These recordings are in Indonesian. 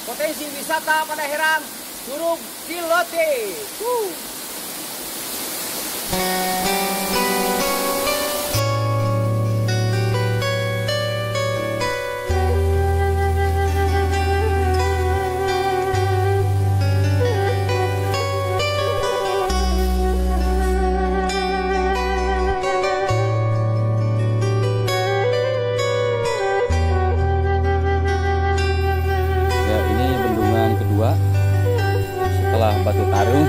potensi wisata pada Herang Curug Ciletik. Setelah Batu Tarung.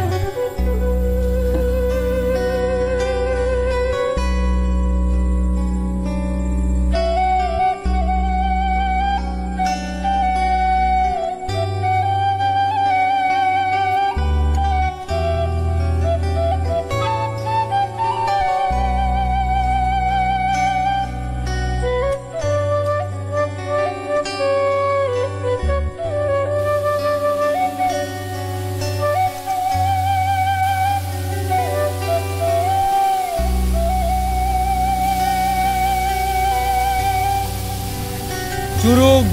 Curug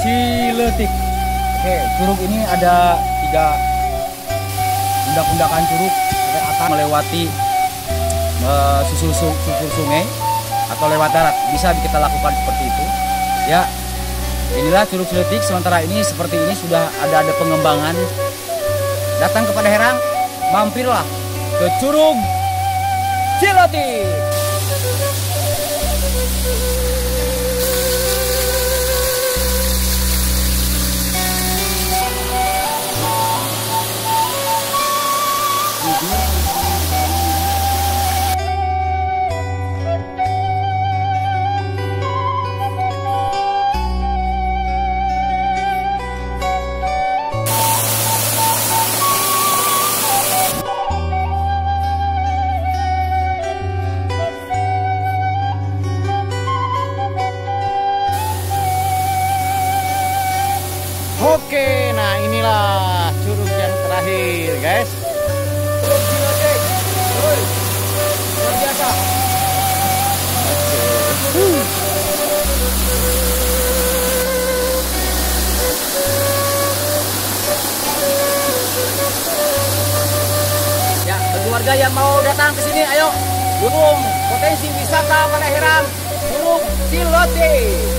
Ciletik. Oke, curug ini ada 3 undak-undakan curug sampai atas melewati susur sungai atau lewat darat. Bisa kita lakukan seperti itu. Ya, inilah Curug Ciletik. Sementara ini seperti ini sudah ada pengembangan. Datang kepada Herang, mampirlah ke Curug Ciletik. Oke, nah inilah curug yang terakhir, guys. Curug Ciletik. Luar biasa. Ya, bagi warga yang mau datang ke sini, ayo dukung potensi wisata pada Herang Curug Ciletik.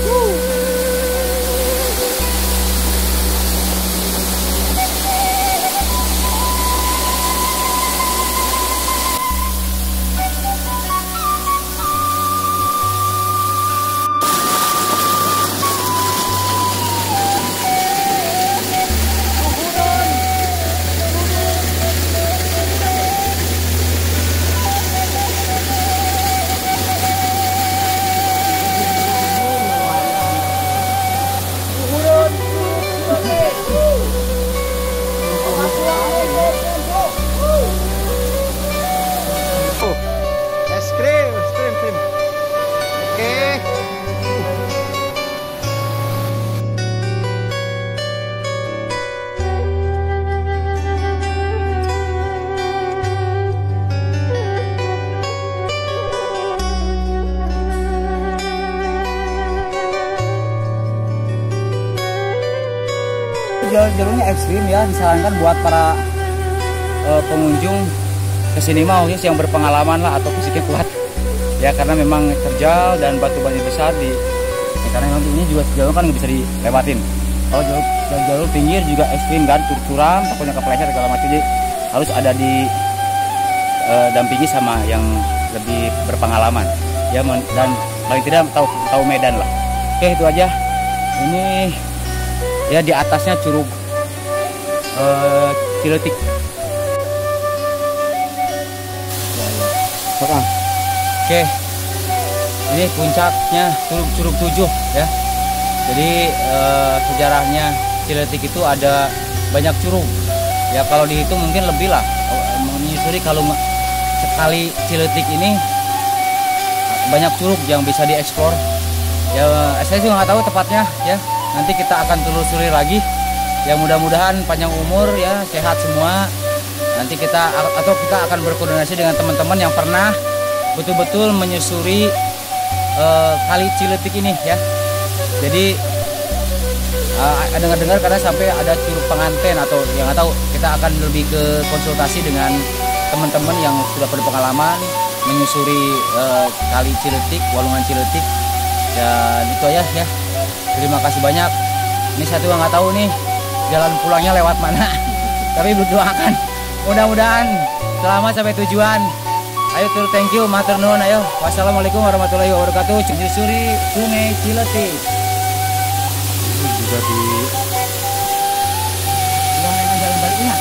Jalurnya ekstrim ya, disarankan buat para pengunjung kesini mau ya yang berpengalaman lah atau fisiknya kuat ya, karena memang terjal dan batu-batu besar ya, karena memang ini juga jalur kan nggak bisa dilewatin. Kalau jalur pinggir juga ekstrim kan, curam, takutnya kepleset segala macam, jadi harus ada di dampingi sama yang lebih berpengalaman ya, dan paling tidak tahu medan lah. Oke, itu aja. Ini ya di atasnya Curug Ciletik. Oke, ini puncaknya Curug 7 ya. Jadi sejarahnya Ciletik itu ada banyak curug ya, kalau dihitung mungkin lebih lah, menyusuri kalau sekali Ciletik ini banyak curug yang bisa dieksplor ya. Saya juga nggak tahu tepatnya ya, nanti kita akan telusuri lagi ya, mudah-mudahan panjang umur ya, sehat semua. Nanti kita akan berkoordinasi dengan teman-teman yang pernah betul-betul menyusuri kali Ciletik ini ya. Jadi dengar-dengar karena sampai ada Curug Penganten atau yang nggak tahu, kita akan lebih ke konsultasi dengan teman-teman yang sudah berpengalaman menyusuri kali Ciletik, Walungan Ciletik. Dan itu aja ya. Terima kasih banyak. Ini saya juga nggak tahu nih jalan pulangnya lewat mana. Tapi berdoakan mudah-mudahan selamat sampai tujuan. Ayo tur, thank you, matur nuwun. Ayo, wassalamualaikum warahmatullahi wabarakatuh. Menyusuri Sungai Ciletik. Juga di Udah memang jalan baliknya.